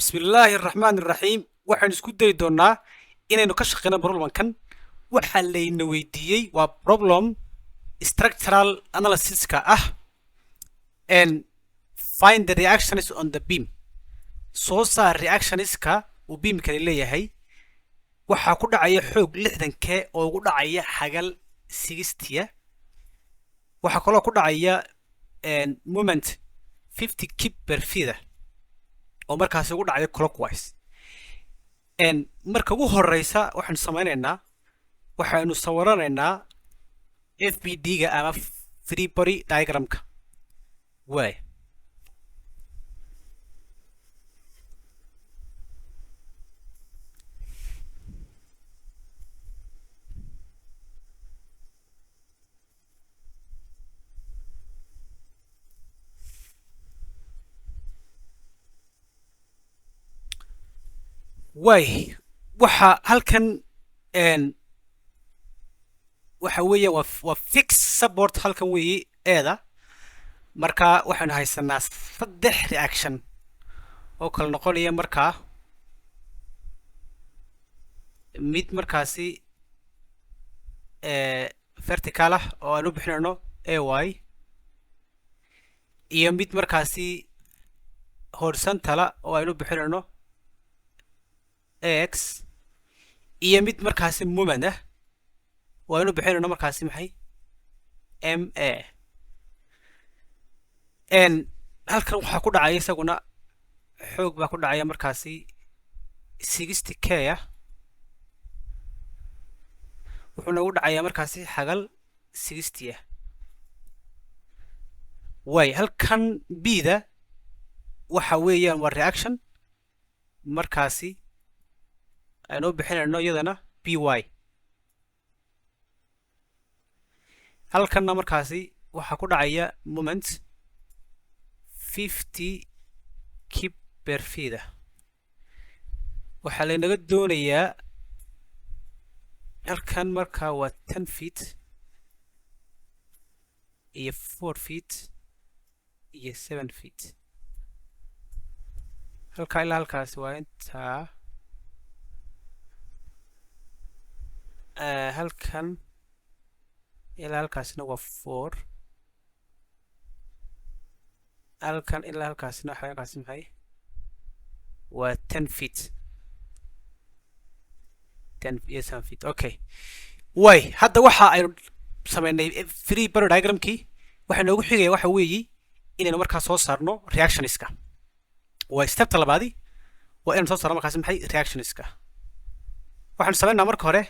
بسم الله الرحمن الرحيم waxaan isku dayi doonaa inaynu ka shaqeyno problemkan waxa layna weydiiyey waa problem structural analysis-ka ah and find the reactions on the beam soo saar reactionska uu beamkani leeyahay waxaa ku dhacaya xoog 60k oo ugu dhacaya xagal 60 waxaa kaloo ku dhacaya moment 50 kip per feather oo markaas ugu dhacaya clockwise marka ugu horeysa waxaan sameynaynaa waxaanu sawiranaynaa FBD-ga ama free body diagram-ka way waxa halkan waxa weeye waa fix support halkan weeye eeda marka waxaanu haysanaa saddex reaction oo kala noqonaya markaa mid markaasi vertical ah oo aanu bixinayno AY iyo mid markaasi horizontal ah oo aanu bixinayno X iyo mid markaasi moment ah waanu bixinayno markaasi maxay MA halkan waxa ku dhacaya isaguna xoog baa ku dhacaya markaasi 60k ah wuxuuna u dhacaya markaasi xagal 60 ah halkan B-da waxa weeyaan waa reaction markaasi aynu bixinayno iyadana BY halkanna markaasi waxa ku dhacaya moment 50 kip per feather waxa laynaga doonayaa halkan markaa waa 10 feet iyo 4 feet iyo 7 feet halka ilaa halkaasi waa intaa halkan ilaa halkaasina waa 4 halkan ilaa halkaasina halkaasi maxay waa 10 feet 10 iyo 7 feet okay hadda waxa aynu sameynay free body diagram-kii waxa noogu xigaya waxa weeye inaynu markaa soo saarno reactionska stepta labaadi waa inaynu soo saarno markaasi maxay reactionska waxaanu sameynaa marka hore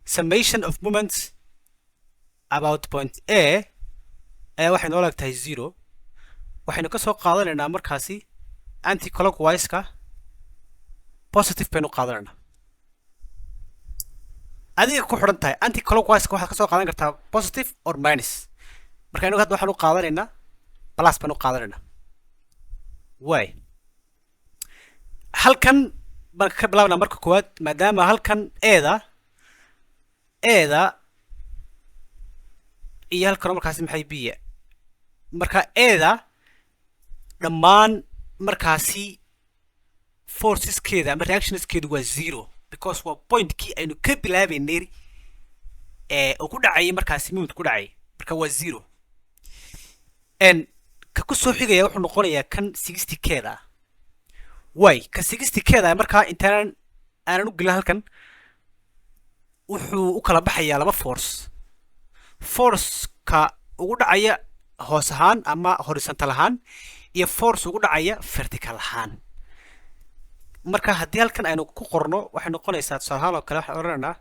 summation of moments about point A ayaa waxay noo leegtahay 0 waxaynu ka soo qaadanaynaa markaasi anti-clockwise-ka positive baynu qaadanaynaa adiga ku xidhan tahay anti-clockwise-ka waxaad ka soo qaadan kartaa positive or minus marka inagu hadda waxaan u qaadanaynaa plus baynu u qaadanaynaa halkan baan ka bilaabnaa marka koowaad maadaama halkan eeda iyo halkan markaasi maxay biya marka eeda dhammaan markaasi forceskeeda ama reactionskeedu waa 0 because waa pointkii aynu ka bilaabaynay oo ku dhacayay markaasi moment ku dhacay marka waa 0 ka ku soo xigaya wuxuu noqonayaa kan 60keeda ka 60keeda markaa intaan aanan u gelin halkan wuxuu u kala baxayaa laba force-ka ugu dhacaya hoos ahaan ama horizontal ahaan iyo force ugu dhacaya vertical ahaan marka haddii halkan aynu ku qorno waxay noqonaysaa tusaale ahaan oo kale waxaan oranaynaa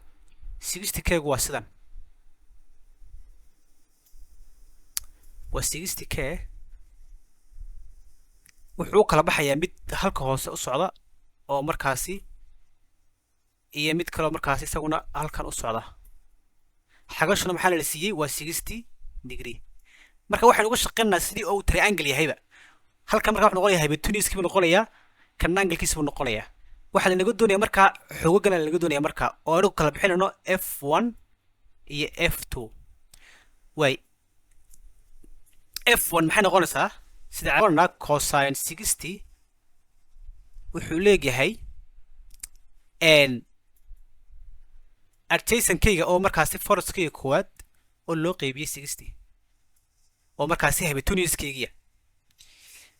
60k waa sidan waa 60k wuxuu kala baxayaa mid halka hoose u socda oo markaasi iyo mid kale markaasi isaguna halkan u socda xagashuna maxaa la siiyay waa 60 degree marka waxaan uga shaqeynaa sidii uu triangle yahayba halkan marka wuxuu noqonayaa hypotenuse buu noqonayaa kan angle-kiisa buu noqonayaa waxa la naga doonayaa marka xoogagana la naga doonayaa marka oo aanu kala bixinayno F1 iyo F2 F1 maxay noqonaysaa sida calaamada cosine 60 wuxuu leeyahay adjacenkayga oo markaasi forestkayga koowaad oo loo qaybiyey 60 oo markaasi habitoniuskaygiya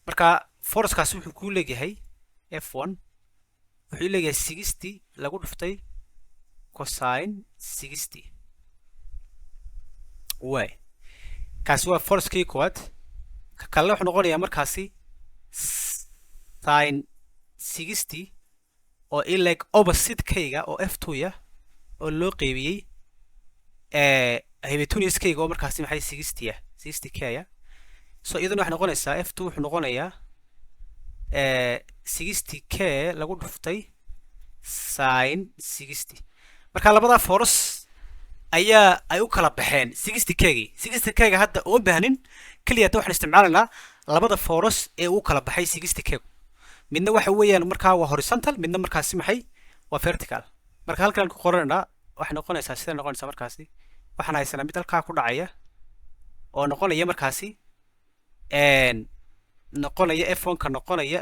marka forestkaasi wuxuu ku leeyahay f1 wuxuu leeyahay 60 lagu dhuftay cosine 60 way kaasi waa forestkayga koowaad ka kale wuxuu noqonayaa markaasi sin 60 oo ileg opposite-kayga oo f2 ya oo loo qaybiyey habitoniuskayga oo markaasi maxay 60 ah 60k ya so iyaduna waxay noqonaysaa f2 wuxuu noqonayaa 60k lagu dhuftay sin 60 marka labada force ayaa ay u kala baxeen 60k hadda oo baahnin kaliya waxaan isticmaalaynaa labada force ee uu kala baxay 60k midna waxa weeyaan markaa waa horizontal midna markaasi maxay waa vertical marka halkan ku qoranayna waxay noqonaysaa sida noqonaysaa markaasi waxaan haysanaa mid halka ku dhacaya oo noqonaya markaasi noqonaya f1 ka noqonaya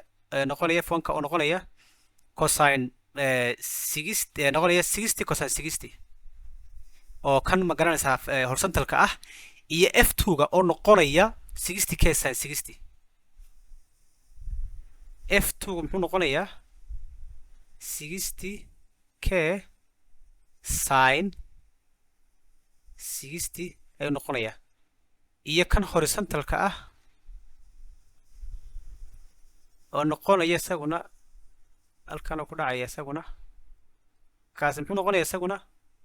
f1 ka oo noqonaya cosine 60 noqonaya 60 cosine 60 oo kan ma garanaysaa horizontalka ah iyo f2 ga oo noqonaya 60k sin 60 f2 muxuu noqonayaa 60k sin 60 ayuu noqonayaa iyo kan horizontalka ah oo noqonaya isaguna halkan ku dhacaya isaguna kaas muxuu noqonayaa isaguna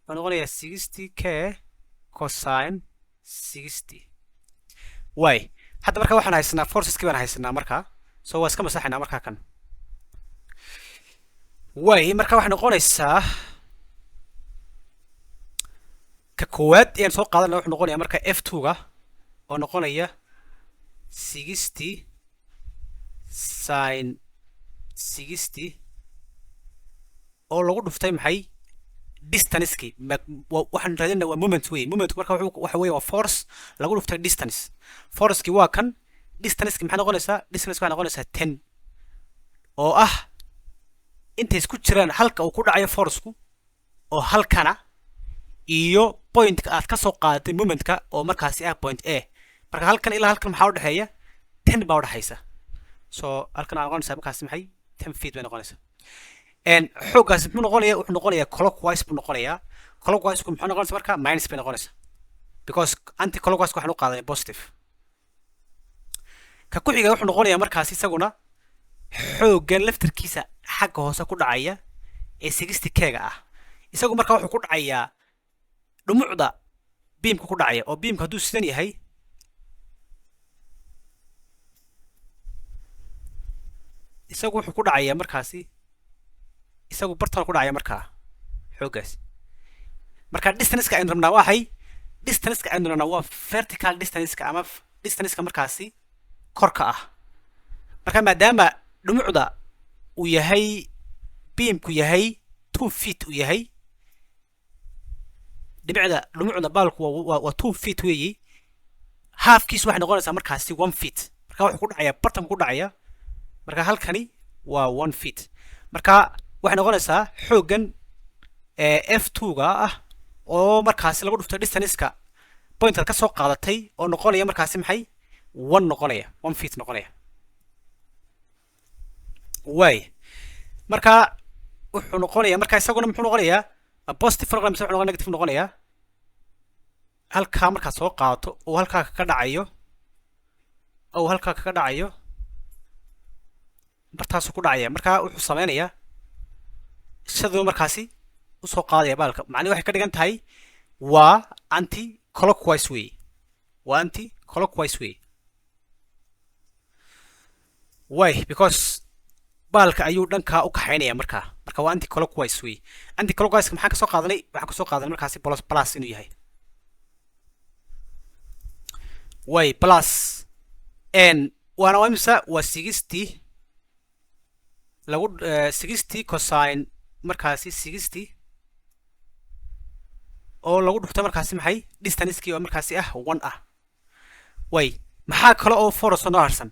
oo noqonayaa 60k cosine 60 way hadda marka waxaan haysanaa forceski baan haysanaa marka so waa iska masaxaynaa marka kan way marka waxay noqonaysaa ka koowaad ee soo qaadanaa wuxuu noqonayaa marka f2 ga oo noqonaya 60 sin 60 oo lagu dhuftay maxay distance-ki waxaan raadinaa waa moment marka waxa weeye waa force lagu dhuftay distance force-ki waa kan distance-ki maxay noqonaysaa distance-ki waxay noqonaysaa 10 oo ah intay isku jiraan halka uu ku dhacayo force-ku oo halkana iyo point-ka aad ka soo qaadatay moment-ka oo markaasi ah point A marka halkan ilaa halkan maxaa u dhaxeeya 10 baa u dhaxaysa so halkan aan noqonaysaa markaasi maxay 10 feet bay noqonaysaa xoogaasi muxuu noqonayaa wuxuu noqonayaa clockwise buu noqonayaa clockwise ku muxuu noqonaysaa marka minus bay noqonaysaa because anti clockwise waxaan u qaadanay positive ka ku xiga wuxuu noqonayaa markaasi isaguna xoogan laftarkiisa xagga hoose ku dhacaya ee 60k ga ah isagu marka wuxuu ku dhacayaa dhumucda beamka ku dhacaya oo beamka hadduu sidan yahay isagu wuxuu ku dhacayaa markaasi isagu bartan ku dhacaya markaa xoogaas marka distance-ka aynu rabnaa waa hay distance-ka aynu rabnaa waa vertical distance-ka ama distance-ka markaasi korka ah marka maadaama dhumucda uu yahay beamku yahay 2 feet uu yahay dhumucda baalku waa 2 feet weeyi halfkiisu waxay noqonaysaa markaasi 1 feet marka wuxuu ku dhacayaa bartan ku dhacaya marka halkani waa 1 feet marka waxay noqonaysaa xoogan f2 ga ah oo markaasi lagu dhuftay distance-ka point-ka ka soo qaadatay oo noqonaya markaasi maxay 1 noqonaya 1 feet noqonaya way marka wuxuu noqonayaa marka isaguna muxuu noqonayaa positive noqonaya mise wuxuu noqonayaa negative noqonayaa halkaa markaa soo qaadato oo halkaa ka dhacayo bartaasuu ku dhacaya marka wuxuu sameynayaa sidoo markaasi u soo qaadaya baalka macnaheedu waxay ka dhigan tahay waa anti clockwise way why because baalka ayuu dhanka u kaxaynaya marka waa anti clockwise way anti clockwise maxaan ka soo qaadanay waxaan ka soo qaadanay markaasi plus inuu yahay way plus waana waa imisa waa 60 lagu 60 cosine markaasi 60 oo lagu dhuftay markaasi maxay distance-kii oo markaasi ah 1 ah way maxaa kale oo force noo harsan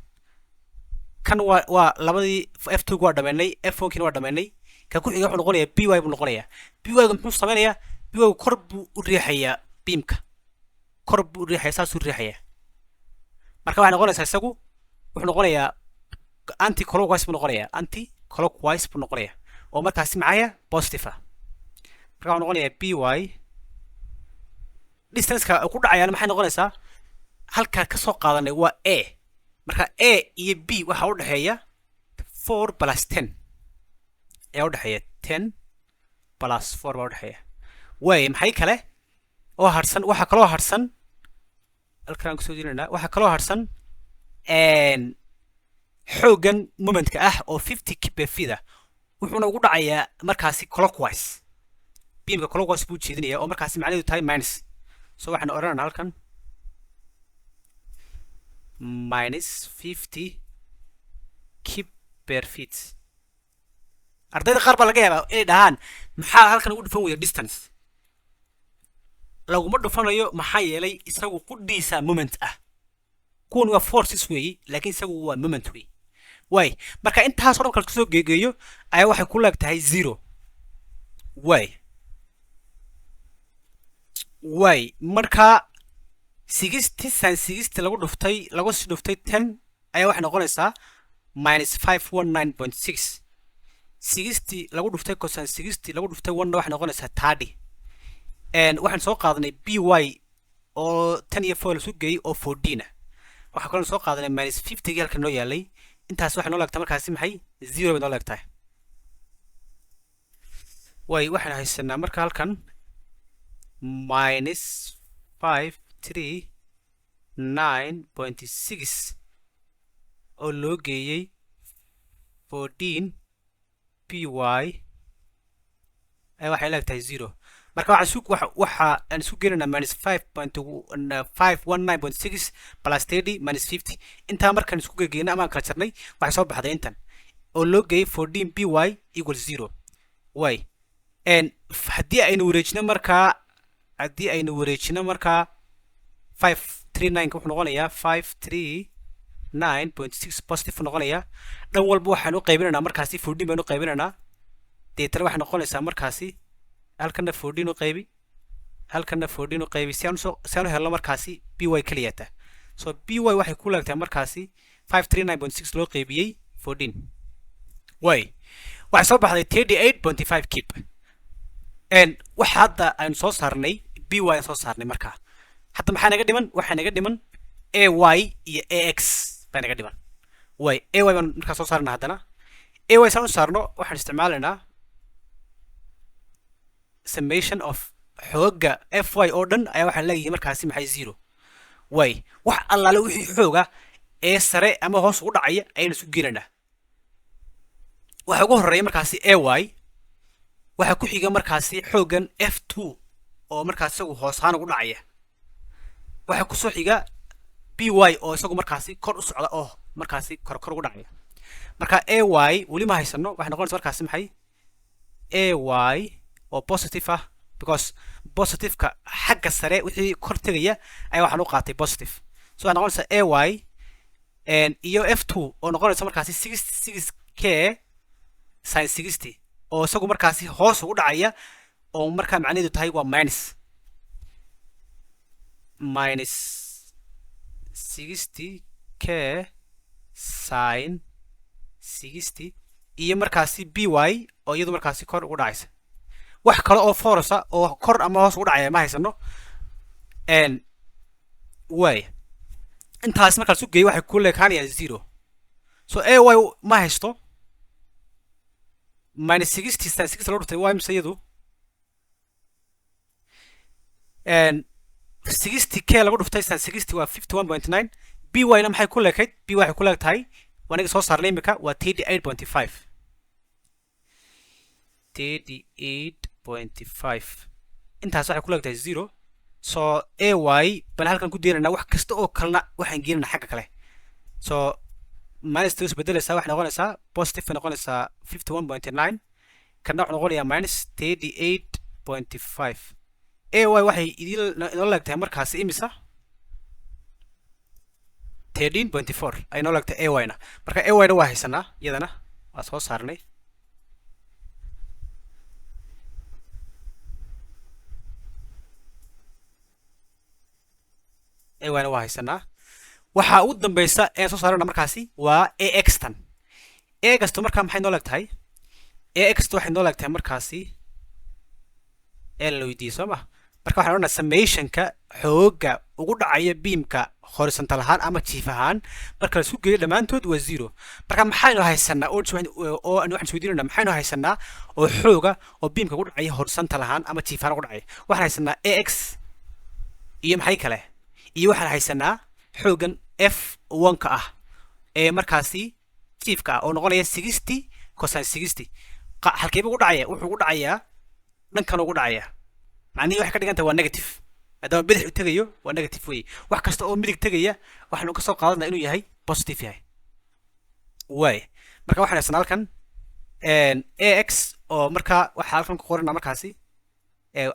kan waa labadii f2 waa dhameynay f1 kina waa dhameynay ka ku xiga wuxuu noqonayaa by buu noqonayaa by ga muxuu samaynayaa by kor buu u riixayaa beamka kor buu u riixayaa saas u riixayaa marka waxay noqonaysaa isagu wuxuu noqonayaa anti clockwise buu noqonayaa anti clockwise buu noqonayaa oo markaasi macaya positive ah marka wuxuu noqonayaa by distance-ka ku dhacayaan maxay noqonaysaa halka ka soo qaadanay waa a marka a iyo b waxa u dhaxeeya 4 plus 10 ayaa u dhaxeeya 10 plus 4 baa u dhaxeeya way maxay kale oo harsan waxa kale oo harsan halkan ku soo diinana waxa kale oo harsan xoogan momentka ah oo 50 kpf wuxuuna ugu dhacayaa markaasi clockwise beamka clockwise buu jeedinaya oo markaasi macnaheedu tahay minus so waxaan oranaa halkan minus 50 kpf ardayda qaar baa laga yaabaa inay dhahaan maxaa halkan ugu dhufan waya distance laguma dhufanayo maxaa yeelay isagu qudhiisa moment ah kuwan waa forces weeyi laakiin isagu waa moment weeyi way marka intaas oo dhan kala soo geegeeyo ayaa waxay ku leegtahay 0 way marka 60 sin 60 lagu dhuftay 10 ayaa waxay noqonaysaa minus 519.6 60 lagu dhuftay cosine 60 lagu dhuftay 1 waxay noqonaysaa 30 waxaan soo qaadanay by oo 10 iyo 4 la soo geeyay oo 14 waxa kale soo qaadanay minus 50 halka noo yaalay intaas waxay noo leegtahay markaasi maxay 0 bay noo leegtahay way waxaan haysanaa marka halkan minus 539.6 oo loo geeyay 14 by waxay leegtahay 0 marka waxa aan isku geenaynaa minus 519.6 plus 30 minus 50 intaa markaan isku geeyna ama kala jarnay waxay soo baxday intan oo loo geeyay 14 by equals 0 way haddii aynu wareejino markaa 539 wuxuu noqonayaa 539.6 positive noqonayaa dhan walba waxaan u qaybinaynaa markaasi 14 baan u qaybinaynaa deetana waxay noqonaysaa markaasi halkana 14 u qaybi halkana 14 u qaybi si aan u helno markaasi by kaliyata so by waxay ku leegtahay markaasi 539.6 loo qaybiyay 14 way waxay soo baxday 38.5 kip waxa hadda aan soo saarnay by aan soo saarnay markaa hadda maxaa naga dhiman waxaa naga dhiman ay iyo ax baa naga dhiman way ay baan markaa soo saarnaa haddana ay saan u saarno waxaan isticmaalaynaa summation of xooga fy oo dhan ayaa waxaan leeyahay markaasi maxay 0 way wax allaale wixii xooga ee sare ama hoos ugu dhacaya ayaynu isu geenaynaa waxa ugu horeeya markaasi ay waxa ku xiga markaasi xoogan f2 oo markaas isagu hoos ahaan ugu dhacaya waxa ku soo xiga by oo isagu markaasi kor u socda oo markaasi kor ugu dhacaya marka ay wali ma haysano waxa noqonaysa markaasi maxay ay oo positive ah because positive-ka xagga sare wixii kor tegaya ayaa waxaan u qaatay positive so waxa noqonaysa ay iyo f2 oo noqonaysa markaasi 66k sin 60 oo isagu markaasi hoos ugu dhacaya oo markaa macnaheedu tahay waa minus 60k sin 60 iyo markaasi by oo iyadu markaasi kor ugu dhacaysa wax kale oo force oo kor ama hoos ugu dhacaya ma haysano way intaas markaa isu geeyay waxay ku leekaanayaan 0 so ay ma haysto minus 60 sin 60 loo dhuftay waa imse iyadu 60k lagu dhuftay sin 60 waa 51.9 by na maxay ku leekayd by waxay ku leegtahay wanaga soo saarnay imika waa 38.5 intaas waxay ku leegtahay 0 so ay baan halkan ku deenaynaa wax kasta oo kalena waxaan geenaynaa xagga kale so minus 2 isbedelaysaa waxay noqonaysaa positive ay noqonaysaa 51.9 kana wuxuu noqonayaa minus 38.5 ay waxay inoo leegtahay markaasi imisa 13.4 ay noo leegtay ay-na marka ay-na waa haysanaa iyadana waa soo saarnay ay-na waa haysanaa waxaa ugu dambaysa ee soo saarana markaasi waa ax tan axtu markaa maxay noo leegtahay axtu waxay noo leegtahay markaasi ee la weydiiyey soo ma marka waxaan odhanaa summationka xooga ugu dhacaya beamka horizontal ahaan ama jiif ahaan marka la isku geeyo dhammaantood waa zero marka maxaynu haysanaa oo waxaan isweydiinayna maxaynu haysanaa oo xooga oo beamka ugu dhacaya horizontal ahaan ama jiif ahaan ugu dhacaya waxaan haysanaa ax iyo maxay kale iyo waxaan haysanaa xoogan f1 ka ah ee markaasi jiifka ah oo noqonaya 60 cosine 60 halkeeba ugu dhacaya wuxuu ugu dhacayaa dhankan ugu dhacaya macnihi waxay ka dhigan tahay waa negative maadaama bidix u tegayo waa negative weeye wax kasta oo midig tegaya waxaanu ka soo qaadanaa inuu yahay positive yahay waay marka waxaan haysanaa halkan ax oo markaa waxaa halkan ku qoranaa markaasi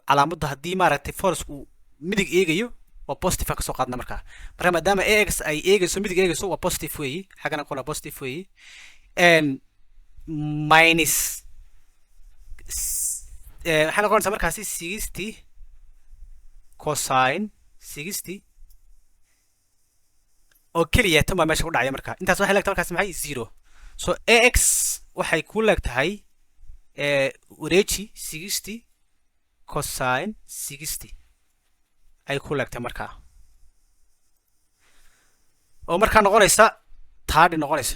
calaamadda haddii maaragtay force uu midig eegayo waa positive aan ka soo qaadna markaa marka maadaama ax ay eegayso midig eegayso waa positive weeye xaggana ku qoran positive weeye minus waxay noqonaysaa markaasi 60 cosine 60 oo keliya tan baa meesha ku dhacaya marka intaas waxay leegtahay markaasi maxay 0 so ax waxay ku leegtahay wareeji 60 cosine 60 ay ku leegtahay markaa oo markaa noqonaysa taadhi noqonaysa